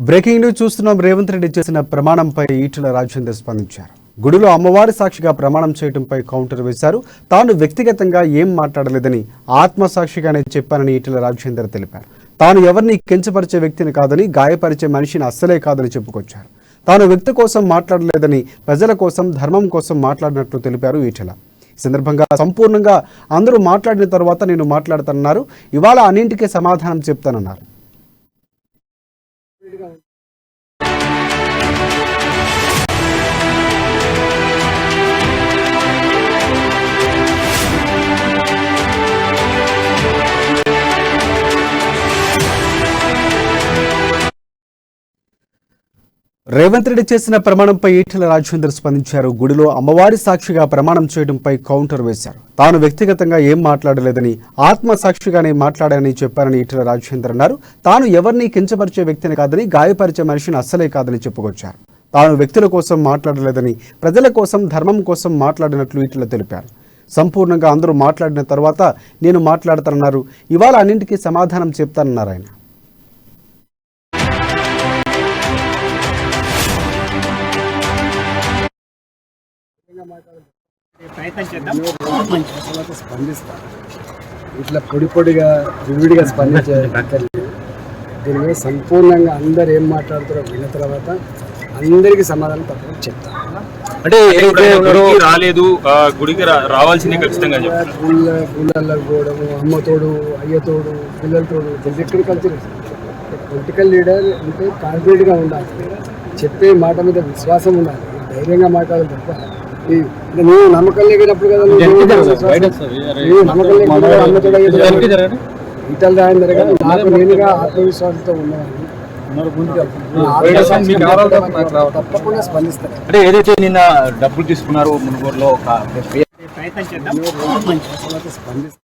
Breaking news చూస్తున్నాం. రేవంత్ రెడ్డి చేసిన ప్రమాణంపై ఈటెల రాజేందర్ స్పందించారు. గుడిలో అమ్మవారి సాక్షిగా ప్రమాణం చేయడంపై కౌంటర్ వేశారు. తాను వ్యక్తిగతంగా ఏం మాట్లాడలేదని ఆత్మసాక్షిగానే చెప్పానని ఈటెల రాజేందర్ తెలిపారు. తాను ఎవరిని కించపరిచే వ్యక్తిని కాదని, గాయపరిచే మనిషిని అస్సలే కాదని చెప్పుకొచ్చారు. తాను వ్యక్తి కోసం మాట్లాడలేదని, ప్రజల కోసం, ధర్మం కోసం మాట్లాడినట్లు తెలిపారు ఈటెల. ఈ సందర్భంగా సంపూర్ణంగా అందరూ మాట్లాడిన తర్వాత నేను మాట్లాడతానన్నారు. ఇవాళ అన్నింటికీ సమాధానం చెప్తానన్నారు. రేవంత్ రెడ్డి చేసిన ప్రమాణంపై ఈటెల రాజేందర్ స్పందించారు. గుడిలో అమ్మవారి సాక్షిగా ప్రమాణం చేయడంపై కౌంటర్ వేశారు. తాను వ్యక్తిగతంగా ఏం మాట్లాడలేదని, ఆత్మసాక్షిగానే మాట్లాడానని చెప్పారని ఈటెల రాజేందర్ అన్నారు. తాను ఎవరిని కించపరిచే వ్యక్తిని కాదని, గాయపరిచే మనిషిని అస్సలే కాదని చెప్పుకొచ్చారు. తాను వ్యక్తుల కోసం మాట్లాడలేదని, ప్రజల కోసం, ధర్మం కోసం మాట్లాడినట్లు ఈటెల తెలిపారు. సంపూర్ణంగా అందరూ మాట్లాడిన తర్వాత నేను మాట్లాడతానన్నారు. ఇవాళ అన్నింటికీ సమాధానం చెప్తానన్నారు ఆయన. స్పందిస్తాను. ఇట్లా పొడిగా విడివిడిగా స్పందించే దీని మీద సంపూర్ణంగా అందరు ఏం మాట్లాడుతారో విన్న తర్వాత అందరికీ సమాధానం తప్పకుండా చెప్తాను. అంటే రాలేదు, గుడికి రావాల్సిందే ఖచ్చితంగా. గుళ్ళల్లో పోవడము, అమ్మతోడు, అయ్యతోడు, పిల్లలతోడు, ఎక్కడ కల్చర్. పొలిటికల్ లీడర్ అంటే కాన్ఫిడెంట్గా ఉండాలి, చెప్పే మాట మీద విశ్వాసం ఉండాలి, ధైర్యంగా మాట్లాడాలి తప్ప నువ్వు నమ్మకం లేనప్పుడు కదా నమ్మకం లేకుండా అమ్మతోడు ఈటల రాజేందర్ గారు నాకు నేనుగా ఆత్మవిశ్వాసంతో ఉన్నవాడిని. తప్పకుండా స్పందిస్తాను. అంటే ఏదైతే నిన్న డబ్బులు తీసుకున్నారో మునుగోడులో స్పందిస్తాను.